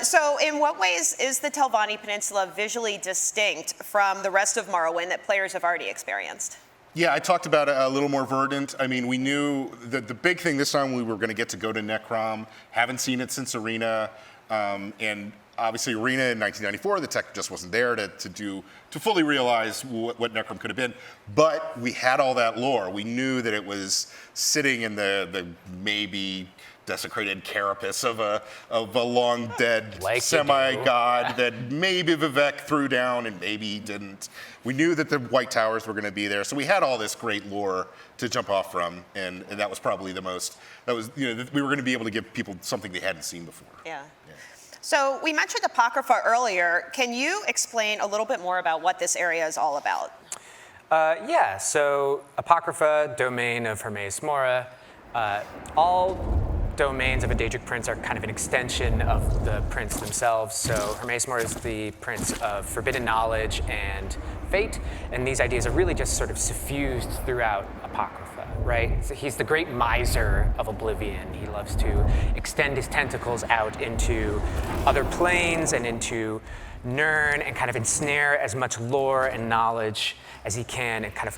So in what ways is the Telvanni Peninsula visually distinct from the rest of Morrowind that players have already experienced? Yeah, I talked about it a little more verdant. I mean, we knew that the big thing this time we were going to get to go to Necrom. Haven't seen it since Arena. And obviously Arena in 1994, the tech just wasn't there to fully realize what Necrom could have been. But we had all that lore. We knew that it was sitting in the maybe desecrated carapace of a long dead semi-god that maybe Vivek threw down and maybe he didn't. We knew that the White Towers were going to be there, so we had all this great lore to jump off from, and that was probably the most. That was, we were going to be able to give people something they hadn't seen before. Yeah. So we mentioned Apocrypha earlier. Can you explain a little bit more about what this area is all about? Yeah, so Apocrypha, domain of Hermaeus Mora, all domains of a Daedric prince are kind of an extension of the prince themselves. So Hermaeus Mora is the prince of forbidden knowledge and fate, and these ideas are really just sort of suffused throughout Apocrypha, right? So he's the great miser of oblivion. He loves to extend his tentacles out into other planes and into Nirn and kind of ensnare as much lore and knowledge as he can and kind of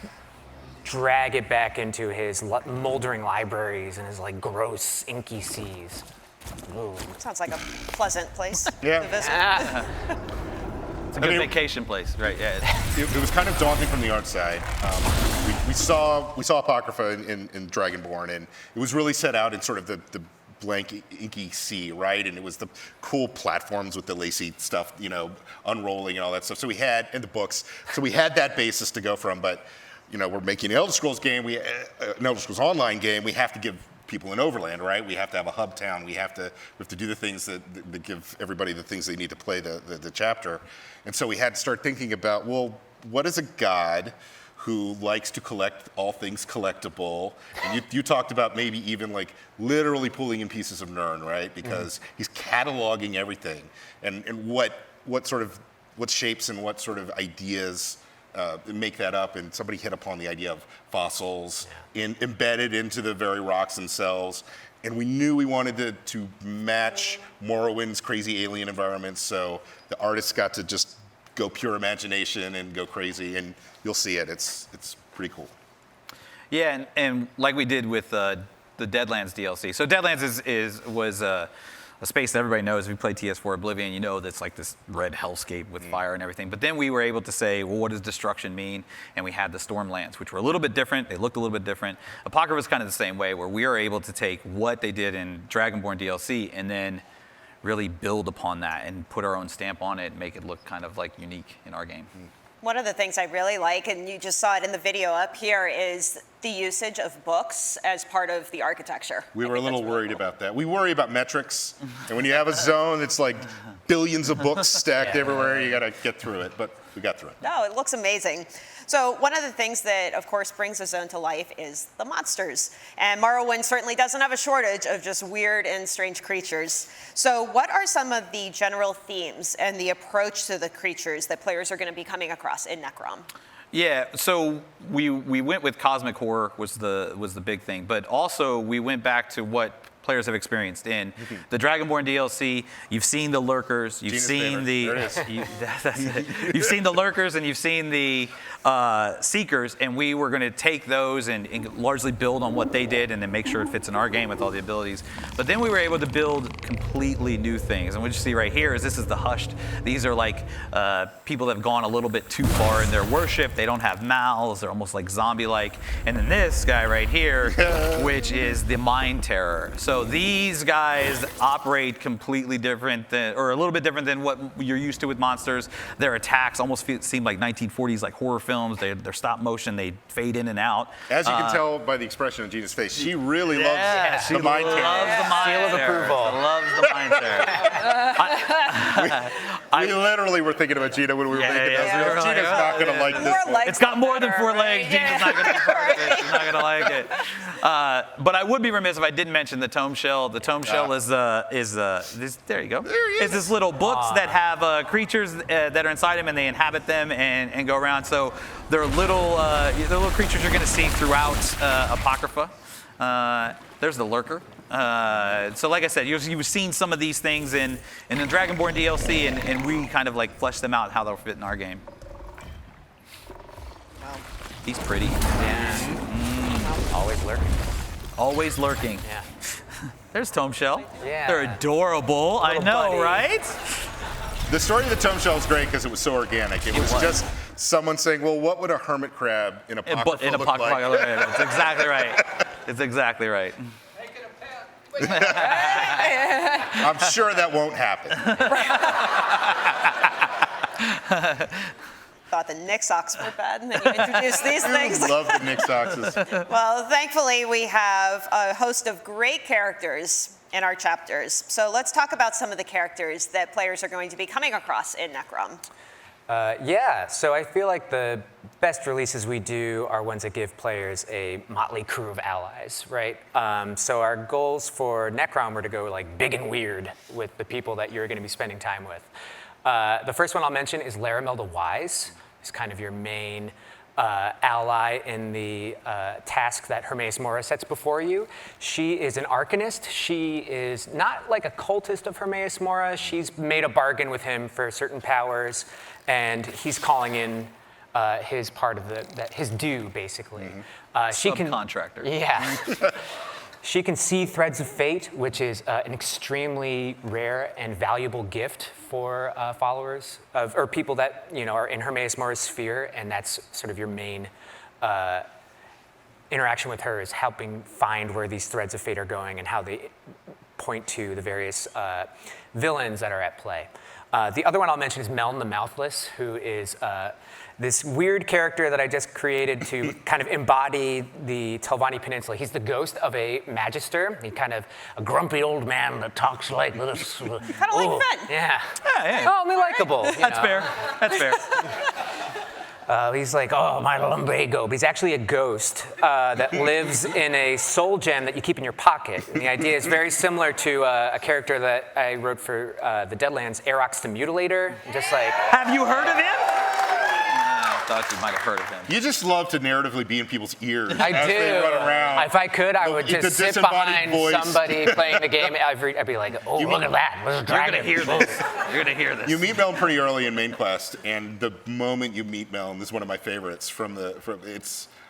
drag it back into his moldering libraries and his like gross, inky seas. Ooh. Sounds like a pleasant place to Yeah. visit. It's a good vacation place, right? Yeah. It was kind of daunting from the art side. We saw Apocrypha in Dragonborn, and it was really set out in sort of the blank, inky sea, right? And it was the cool platforms with the lacy stuff, unrolling and all that stuff. So we had in the books. So we had that basis to go from, but. We're making an Elder Scrolls game, an Elder Scrolls Online game. We have to give people an overland, right? We have to have a hub town. We have to do the things that give everybody the things they need to play the chapter. And so we had to start thinking about, well, what is a god who likes to collect all things collectible? And you talked about maybe even like literally pulling in pieces of Nirn, right? Because he's cataloging everything and what shapes and what sort of ideas make that up, and somebody hit upon the idea of fossils embedded into the very rocks themselves. And we knew we wanted to match Morrowind's crazy alien environments, so the artists got to just go pure imagination and go crazy, and you'll see it. It's pretty cool. Yeah, and like we did with the Deadlands DLC. So Deadlands was a space that everybody knows. If you play TS4 Oblivion, that's like this red hellscape with fire and everything. But then we were able to say, well, what does destruction mean? And we had the Stormlands, which were a little bit different. They looked a little bit different. Apocrypha is kind of the same way, where we are able to take what they did in Dragonborn DLC and then really build upon that and put our own stamp on it and make it look kind of like unique in our game. One of the things I really like, and you just saw it in the video up here, is the usage of books as part of the architecture. We were a little worried about that. We worry about metrics, and when you have a zone that's like billions of books stacked everywhere, you got to get through it, but we got through it. No, it looks amazing. So one of the things that, of course, brings a zone to life is the monsters. And Morrowind certainly doesn't have a shortage of just weird and strange creatures. So what are some of the general themes and the approach to the creatures that players are going to be coming across in Necrom? Yeah, so we went with cosmic horror was the big thing, but also we went back to what players have experienced in the Dragonborn DLC. You've seen the lurkers, you've seen you've seen the lurkers, and you've seen the seekers, and we were going to take those and largely build on what they did, and then make sure it fits in our game with all the abilities. But then we were able to build completely new things, and what you see right here is this is the hushed. These are like people that have gone a little bit too far in their worship. They don't have mouths. They're almost like zombie-like. And then this guy right here, which is the Mind Terror. So these guys operate completely different or a little bit different than what you're used to with monsters. Their attacks almost seem like 1940s, like horror films. They're stop motion. They fade in and out. As you can tell by the expression on Gina's face, she really loves the Mind Terror. Loves the Mind Terror. Seal of approval. Loves the Mind Terror. We literally were thinking about Gina when we were making this. We were Gina's like, not going to like this one. It's got more than 4 legs. Gina's not going to be part of it. She's not going to like it. But I would be remiss if I didn't mention the tome shell. The tome shell is this. There you go. It's this little books that have creatures that are inside them, and they inhabit them and go around. So they're little creatures you're going to see throughout Apocrypha. There's the lurker. So like I said, you've seen some of these things in the Dragonborn DLC, and we kind of like flesh them out how they'll fit in our game. He's pretty. Yeah. Always lurking. Always lurking. Yeah. There's Tome Shell. Yeah. They're adorable. I know, buddy. right? The story of the Tome Shell is great because it was so organic. It was just someone saying, well, what would a hermit crab in Apocrypha look like? It's exactly right. It's exactly right. I'm sure that won't happen. Thought the Nyx socks were bad, and then you introduced these things. Love the Nyx socks. Well, thankfully, we have a host of great characters in our chapters. So let's talk about some of the characters that players are going to be coming across in Necrom. Yeah, so I feel like the best releases we do are ones that give players a motley crew of allies, right? So our goals for Necrom were to go like big and weird with the people that you're going to be spending time with. The first one I'll mention is Laramel the Wise. It's kind of your main ally in the task that Hermaeus Mora sets before you. She is an Arcanist. She is not like a cultist of Hermaeus Mora. She's made a bargain with him for certain powers, and he's calling in his part of his due, basically. Subcontractor. Yeah. She can see threads of fate, which is an extremely rare and valuable gift for followers or people that are in Hermaeus Mora's sphere, and that's sort of your main interaction with her, is helping find where these threads of fate are going and how they point to the various villains that are at play. The other one I'll mention is Meln the Mouthless, who is this weird character that I just created to kind of embody the Telvanni Peninsula. He's the ghost of a magister. He's kind of a grumpy old man that talks like this. Kind of like Finn. Yeah. Hey. Oh, only likable. That's fair. That's fair. He's like, oh, my lumbago. But he's actually a ghost that lives in a soul gem that you keep in your pocket. And the idea is very similar to a character that I wrote for the Deadlands, Aerox the Mutilator. Just like, have you heard of him? I thought you might have heard of him. You just love to narratively be in people's ears I as do. they run around. If I could, I would just sit behind somebody playing the game. I'd be like, oh, look at that. There's a dragon. You're going to hear this. You're going to hear this. You meet Meln pretty early in main quest, and the moment you meet Meln is one of my favorites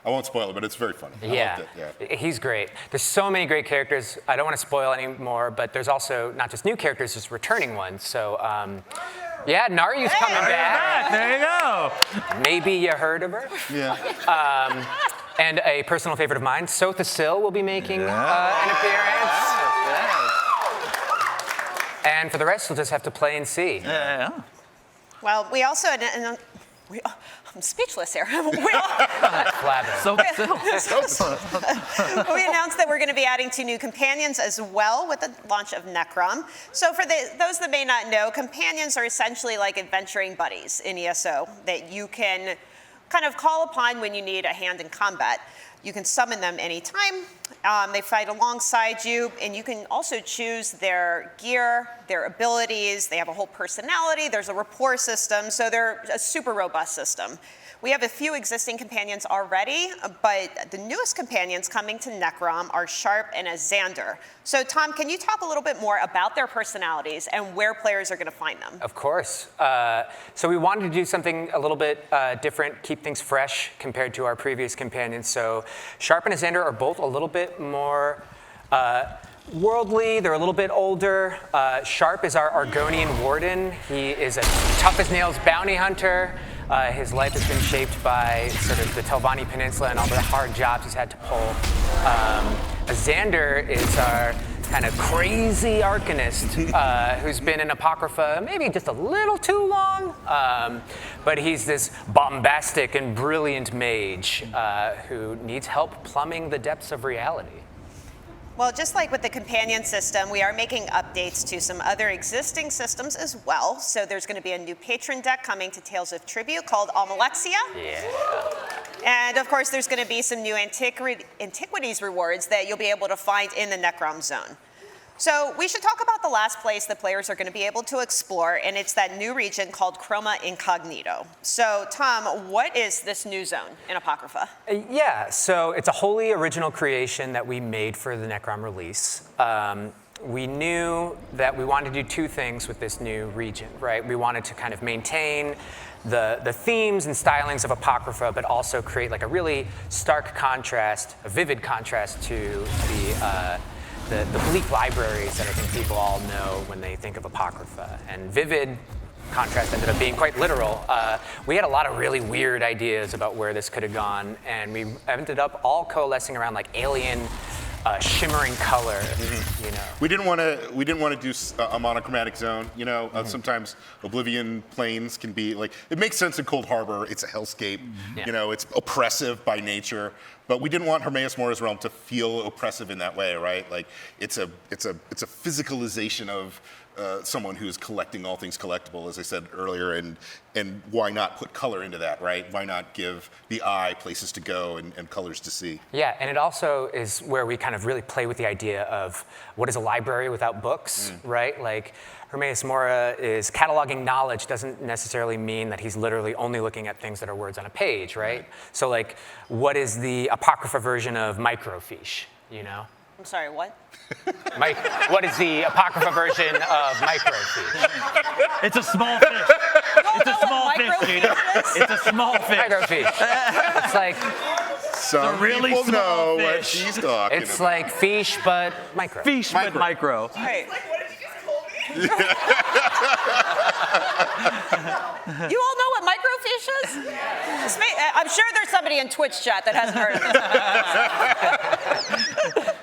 I won't spoil it, but it's very funny. Yeah. I loved it. He's great. There's so many great characters. I don't want to spoil any more, but there's also not just new characters, there's returning ones. So, yeah, Naryu's coming back. There you go. Maybe you heard of her. Yeah. And a personal favorite of mine, Sotha Sil, will be making an appearance. And for the rest, we'll just have to play and see. Yeah. Well, we also, I'm speechless here. We announced that we're going to be adding 2 new companions as well with the launch of Necrom. So for those that may not know, companions are essentially like adventuring buddies in ESO that you can kind of call upon when you need a hand in combat. You can summon them anytime. They fight alongside you, and you can also choose their gear, their abilities. They have a whole personality. There's a rapport system, so they're a super robust system. We have a few existing companions already, but the newest companions coming to Necrom are Sharp and Xander. So Tom, can you talk a little bit more about their personalities and where players are going to find them? Of course. So we wanted to do something a little bit different, keep things fresh compared to our previous companions. So Sharp and Xander are both a little bit more worldly. They're a little bit older. Sharp is our Argonian warden. He is a tough-as-nails bounty hunter. His life has been shaped by sort of the Telvanni Peninsula and all the hard jobs he's had to pull. Xander is our kind of crazy Arcanist who's been in Apocrypha maybe just a little too long, but he's this bombastic and brilliant mage who needs help plumbing the depths of reality. Well, just like with the companion system, we are making updates to some other existing systems as well. So there's going to be a new patron deck coming to Tales of Tribute called Almalexia. Yeah. And of course, there's going to be some new antiquities rewards that you'll be able to find in the Necrom zone. So we should talk about the last place the players are going to be able to explore, and it's that new region called Chroma Incognito. So Tom, what is this new zone in Apocrypha? Yeah, so it's a wholly original creation that we made for the Necrom release. We knew that we wanted to do two things with this new region, right? We wanted to kind of maintain the themes and stylings of Apocrypha, but also create like a really stark contrast, a vivid contrast to the bleak libraries that I think people all know when they think of Apocrypha. And vivid contrast ended up being quite literal. We had a lot of really weird ideas about where this could have gone, and we ended up all coalescing around like alien shimmering color, you know. We didn't want to do a monochromatic zone. You know, sometimes Oblivion Plains can be like, it makes sense in Cold Harbor. It's a hellscape. Yeah. You know, it's oppressive by nature. But we didn't want Hermaeus Mora's realm to feel oppressive in that way, right? Like it's a physicalization of someone who's collecting all things collectible, as I said earlier, and why not put color into that, right? Why not give the eye places to go and colors to see? Yeah, and it also is where we kind of really play with the idea of what is a library without books, right? Like Hermaeus Mora is cataloging knowledge doesn't necessarily mean that he's literally only looking at things that are words on a page, right? So like, what is the Apocrypha version of microfiche, you know? I'm sorry, what? What is the Apocrypha version of microfiche? It's a small fish. It's a small fish, dude. It's a small fish. Microfiche. It's like, Some really people small know what fish. she's talking it's about. like fiche, but micro. Fish with micro. Hey. You all know what microfiche is? I'm sure there's somebody in Twitch chat that hasn't heard of this.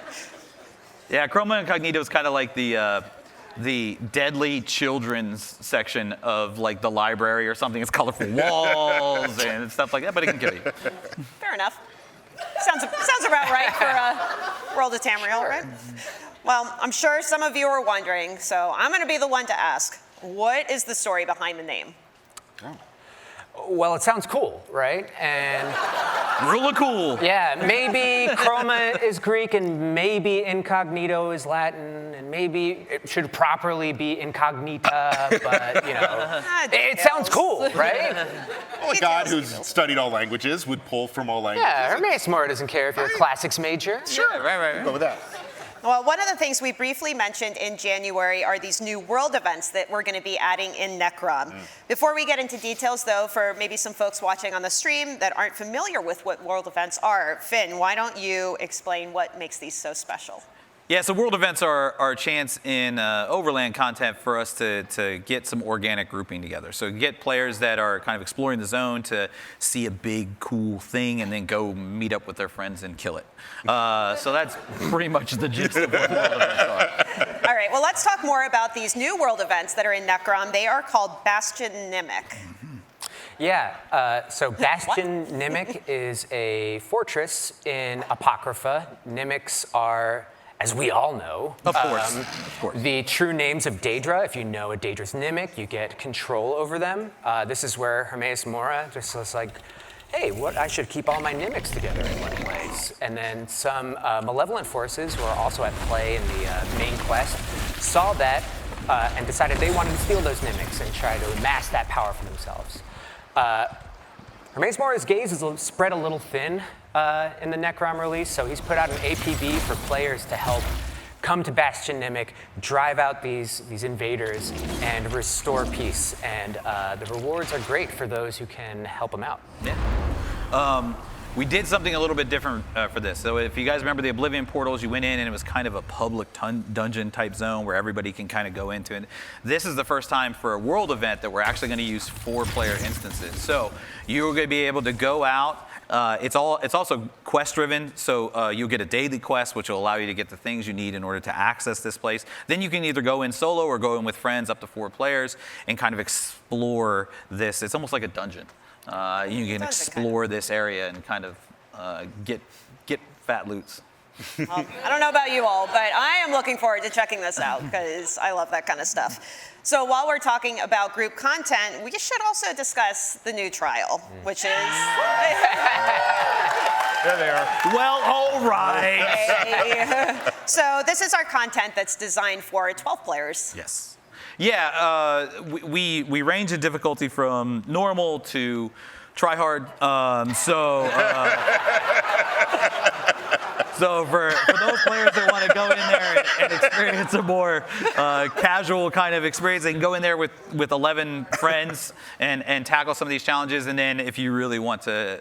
Yeah, Chroma Incognito is kind of like the deadly children's section of like the library or something. It's colorful walls and stuff like that, but it can kill you. Fair enough. Sounds about right for World of Tamriel, right? Well, I'm sure some of you are wondering, so I'm going to be the one to ask. What is the story behind the name? Well, it sounds cool, right? And Real cool. yeah, maybe Chroma is Greek and maybe Incognito is Latin and maybe it should properly be Incognita, but you know, it sounds cool, right? Well, a god who's studied all languages would pull from all languages. Yeah, Hermaeus Mora doesn't care if you're a classics major. Sure, right. Go with that. Well, one of the things we briefly mentioned in January are these new world events that we're going to be adding in Necrom. Before we get into details, though, for maybe some folks watching on the stream that aren't familiar with what world events are, Finn, why don't you explain what makes these so special? Yeah, so world events are a chance in overland content for us to get some organic grouping together. So get players that are kind of exploring the zone to see a big, cool thing and then go meet up with their friends and kill it. So that's pretty much the gist of what world events are. All right, well, let's talk more about these new world events that are in Necrom. They are called Bastion Nymic. Yeah, so Bastion Nymic is a fortress in Apocrypha. Nymics are, as we all know, Of course. the true names of Daedra. If you know a Daedra's Nymic, you get control over them. This is where Hermaeus Mora just was like, hey, I should keep all my Nymics together in one place. And then some malevolent forces who are also at play in the main quest saw that and decided they wanted to steal those Nymics and try to amass that power for themselves. Hermaeus Mora's gaze is spread a little thin in the Necrom release, so he's put out an APB for players to help come to Bastion Nymic, drive out these invaders, and restore peace. And the rewards are great for those who can help him out. Yeah. We did something a little bit different for this. So if you guys remember the Oblivion portals, you went in and it was kind of a public dungeon type zone where everybody can kind of go into it. This is the first time for a world event that we're actually going to use 4-player instances. So you're going to be able to go out. It's also quest driven, so you'll get a daily quest, which will allow you to get the things you need in order to access this place. Then you can either go in solo or go in with friends, up to 4 players, and kind of explore this. It's almost like a dungeon. You can explore this area and kind of get fat loots. Well, I don't know about you all, but I am looking forward to checking this out because I love that kind of stuff. So while we're talking about group content, we should also discuss the new trial, which is... There they are. Well, all right. So this is our content that's designed for 12 players. Yes. Yeah, we range in difficulty from normal to try hard. So for those players that want to go in there and experience a more casual kind of experience, they can go in there with 11 friends and tackle some of these challenges. And then if you really want to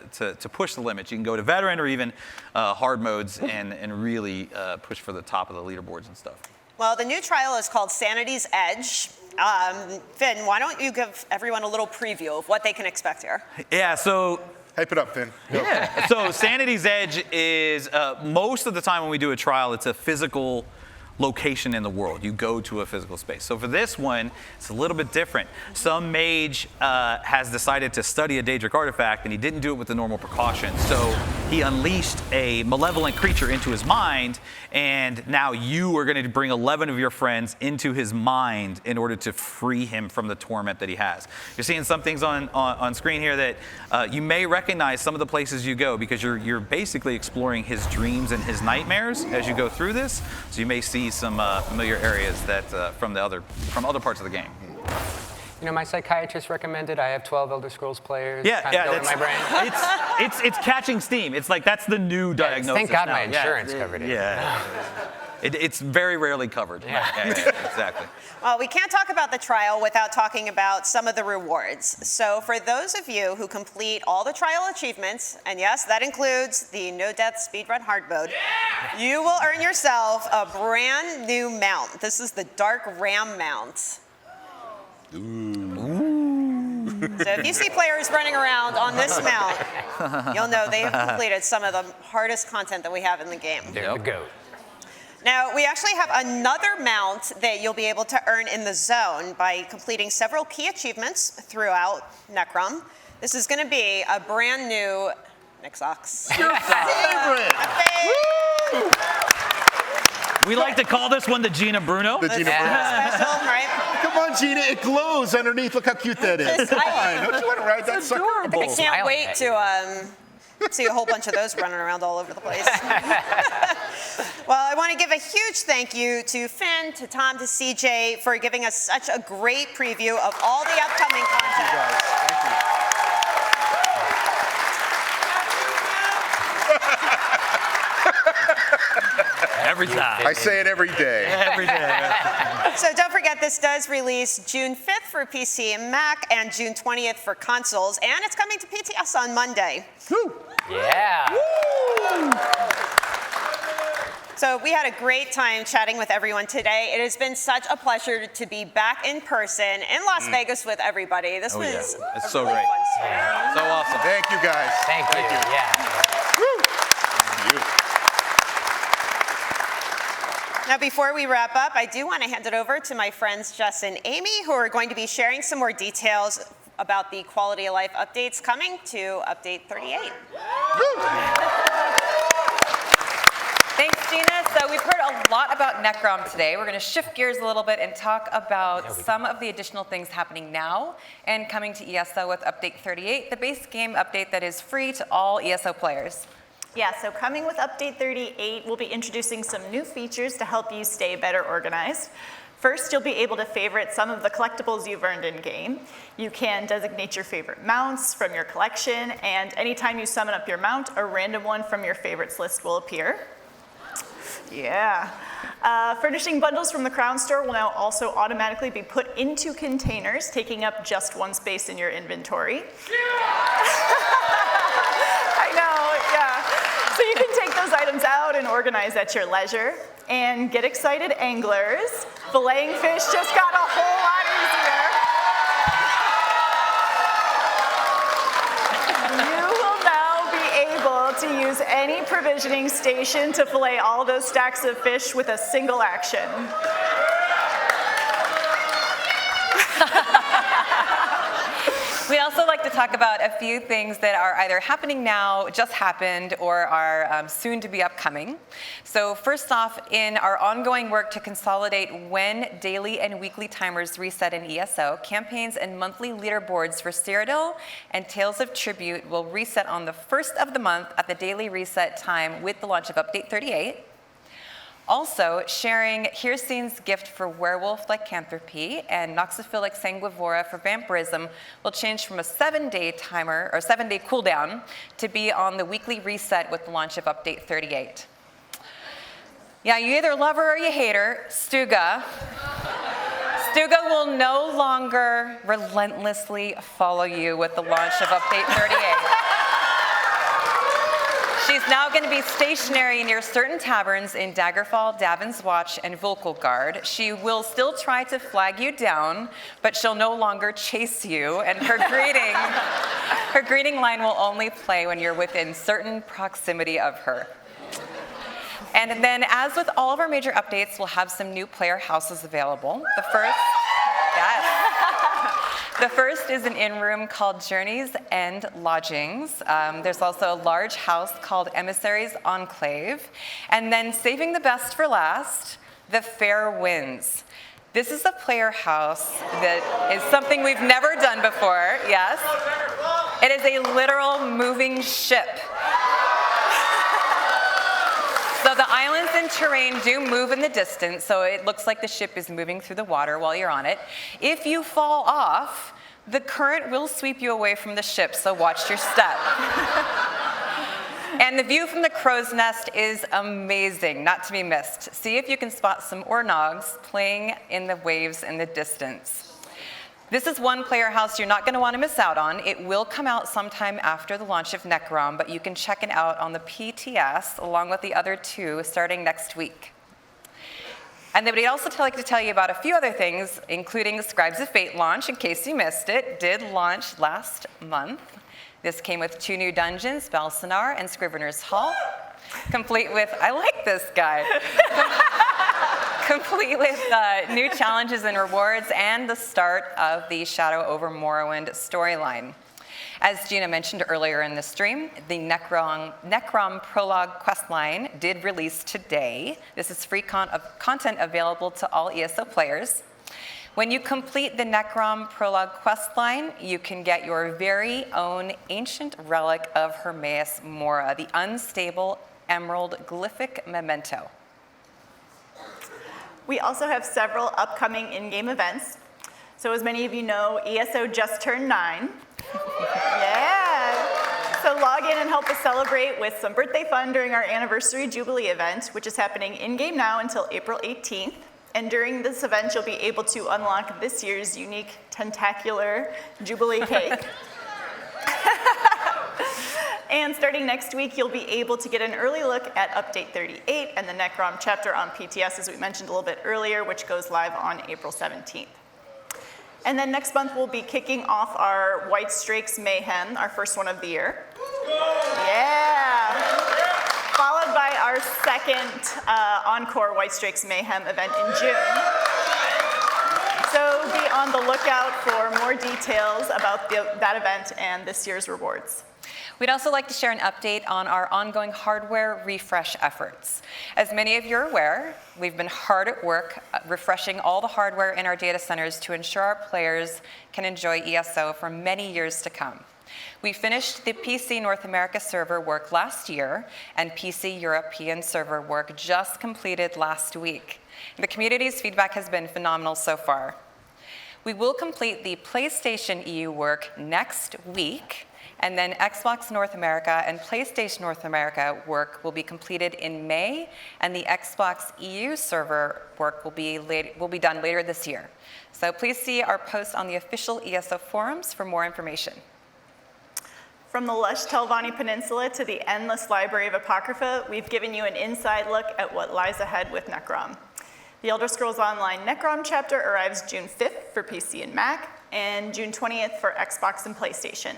push the limits, you can go to veteran or even hard modes and really push for the top of the leaderboards and stuff. Well, the new trial is called Sanity's Edge. Finn, why don't you give everyone a little preview of what they can expect here? Yeah, so... Hype it up, Finn. Go. Yeah. So Sanity's Edge is, most of the time when we do a trial, it's a physical location in the world. You go to a physical space. So for this one, it's a little bit different. Some mage has decided to study a Daedric artifact, and he didn't do it with the normal precautions. So he unleashed a malevolent creature into his mind, and now you are going to bring 11 of your friends into his mind in order to free him from the torment that he has. You're seeing some things on screen here that you may recognize some of the places you go, because you're basically exploring his dreams and his nightmares as you go through this. So you may see some familiar areas that from other parts of the game. You know, my psychiatrist recommended I have 12 Elder Scrolls players. Yeah, kind of go in that's my brain. it's catching steam. It's like that's the new diagnosis. Thank God now. my insurance covered it. Yeah. It's very rarely covered. Yeah, exactly. Well, we can't talk about the trial without talking about some of the rewards. So for those of you who complete all the trial achievements, and yes, that includes the no death speedrun hard mode, you will earn yourself a brand new mount. This is the Dark Ram mount. So if you see players running around on this mount, you'll know they have completed some of the hardest content that we have in the game. There we go. Now, we actually have another mount that you'll be able to earn in the zone by completing several key achievements throughout Necrom. This is going to be a brand new Nixox. Your favorite! We like to call this one the Gina Bruno. The Gina Bruno. Special, right? Come on, Gina, it glows underneath. Look how cute that is. Come on, don't you want to ride that sucker? I can't wait to see a whole bunch of those running around all over the place. Well, I want to give a huge thank you to Finn, to Tom, to CJ for giving us such a great preview of all the upcoming content. Thank you. Every time. I say it every day. Every day. So don't forget, this does release June 5th for PC and Mac and June 20th for consoles, and it's coming to PTS on Monday. Woo. Yeah. Woo. So we had a great time chatting with everyone today. It has been such a pleasure to be back in person in Las Vegas with everybody. This was It's a so really great. fun story. So awesome. Thank you, guys. Thank you. Yeah. Woo. Thank you. Now, before we wrap up, I do want to hand it over to my friends Jess and Amy, who are going to be sharing some more details about the quality of life updates coming to Update 38. Thanks, Gina. So we've heard a lot about Necrom today. We're going to shift gears a little bit and talk about some of the additional things happening now and coming to ESO with Update 38, the base game update that is free to all ESO players. Yeah, so coming with Update 38, we'll be introducing some new features to help you stay better organized. First, you'll be able to favorite some of the collectibles you've earned in-game. You can designate your favorite mounts from your collection, and anytime you summon up your mount, a random one from your favorites list will appear. Yeah. Furnishing bundles from the Crown Store will now also automatically be put into containers, taking up just one space in your inventory. I know, yeah. So you can take those items out and organize at your leisure. And get excited, anglers. Filleting fish just got a whole lot easier. You will now be able to use any provisioning station to fillet all those stacks of fish with a single action. We'd also like to talk about a few things that are either happening now, just happened, or are soon to be upcoming. So first off, in our ongoing work to consolidate when daily and weekly timers reset in ESO, campaigns and monthly leaderboards for Cyrodiil and Tales of Tribute will reset on the first of the month at the daily reset time with the launch of Update 38. Also, sharing Hircine's gift for werewolf lycanthropy and Noxophilic sanguivora for vampirism will change from a 7-day timer or 7-day cooldown to be on the weekly reset with the launch of Update 38. Yeah, you either love her or you hate her. Stuga will no longer relentlessly follow you with the launch of Update 38. She's now going to be stationary near certain taverns in Daggerfall, Davin's Watch, and Volkelgard. She will still try to flag you down, but she'll no longer chase you, and her greeting line will only play when you're within certain proximity of her. And then, as with all of our major updates, we'll have some new player houses available. The first is an in-room called Journeys and Lodgings. There's also a large house called Emissaries Enclave. And then, saving the best for last, the Fair Winds. This is a player house that is something we've never done before, yes. It is a literal moving ship. So the islands and terrain do move in the distance, so it looks like the ship is moving through the water while you're on it. If you fall off, the current will sweep you away from the ship, so watch your step. And the view from the crow's nest is amazing, not to be missed. See if you can spot some ornogs playing in the waves in the distance. This is one player house you're not going to want to miss out on. It will come out sometime after the launch of Necrom, but you can check it out on the PTS along with the other two starting next week. And then we'd also like to tell you about a few other things, including Scribes of Fate launch, in case you missed it, did launch last month. This came with 2 new dungeons, Balsanar and Scrivener's Hall, complete with, I like this guy. Complete with new challenges and rewards and the start of the Shadow Over Morrowind storyline. As Gina mentioned earlier in the stream, the Necrom Prologue questline did release today. This is free content available to all ESO players. When you complete the Necrom Prologue questline, you can get your very own ancient relic of Hermaeus Mora, the unstable emerald glyphic memento. We also have several upcoming in-game events. So as many of you know, ESO just turned 9. Yeah. So log in and help us celebrate with some birthday fun during our anniversary Jubilee event, which is happening in-game now until April 18th. And during this event, you'll be able to unlock this year's unique tentacular Jubilee cake. And starting next week, you'll be able to get an early look at Update 38 and the Necrom chapter on PTS, as we mentioned a little bit earlier, which goes live on April 17th. And then next month, we'll be kicking off our White Strakes Mayhem, our first one of the year. Yeah. Followed by our second encore White Strakes Mayhem event in June. So be on the lookout for more details about that event and this year's rewards. We'd also like to share an update on our ongoing hardware refresh efforts. As many of you are aware, we've been hard at work refreshing all the hardware in our data centers to ensure our players can enjoy ESO for many years to come. We finished the PC North America server work last year, and PC European server work just completed last week. The community's feedback has been phenomenal so far. We will complete the PlayStation EU work next week, and then Xbox North America and PlayStation North America work will be completed in May, and the Xbox EU server work will be done later this year. So please see our post on the official ESO forums for more information. From the lush Telvanni Peninsula to the endless library of Apocrypha, we've given you an inside look at what lies ahead with Necrom. The Elder Scrolls Online Necrom chapter arrives June 5th for PC and Mac, and June 20th for Xbox and PlayStation.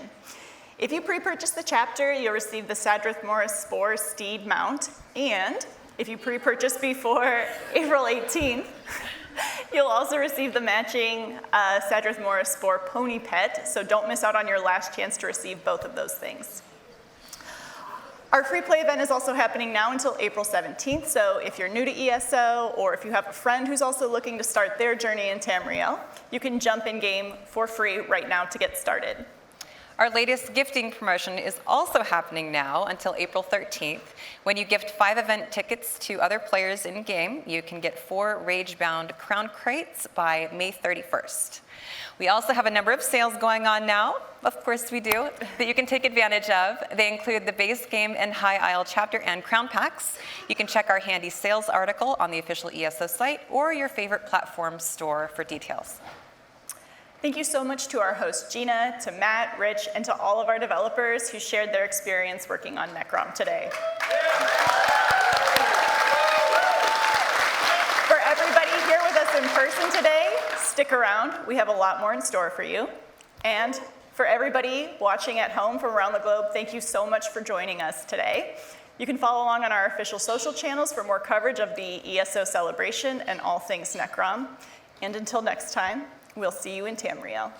If you pre-purchase the chapter, you'll receive the Sadrith Mora Spore Steed mount, and if you pre-purchase before April 18th, You'll also receive the matching Sadrith Mora Spore Pony pet, so don't miss out on your last chance to receive both of those things. Our free play event is also happening now until April 17th, so if you're new to ESO or if you have a friend who's also looking to start their journey in Tamriel, you can jump in game for free right now to get started. Our latest gifting promotion is also happening now until April 13th. When you gift 5 event tickets to other players in game, you can get 4 Rage-bound Crown Crates by May 31st. We also have a number of sales going on now, of course we do, that you can take advantage of. They include the base game and High Isle chapter and crown packs. You can check our handy sales article on the official ESO site or your favorite platform store for details. Thank you so much to our host Gina, to Matt, Rich, and to all of our developers who shared their experience working on Necrom today. For everybody here with us in person today, stick around. We have a lot more in store for you. And for everybody watching at home from around the globe, thank you so much for joining us today. You can follow along on our official social channels for more coverage of the ESO celebration and all things Necrom. And until next time, we'll see you in Tamriel.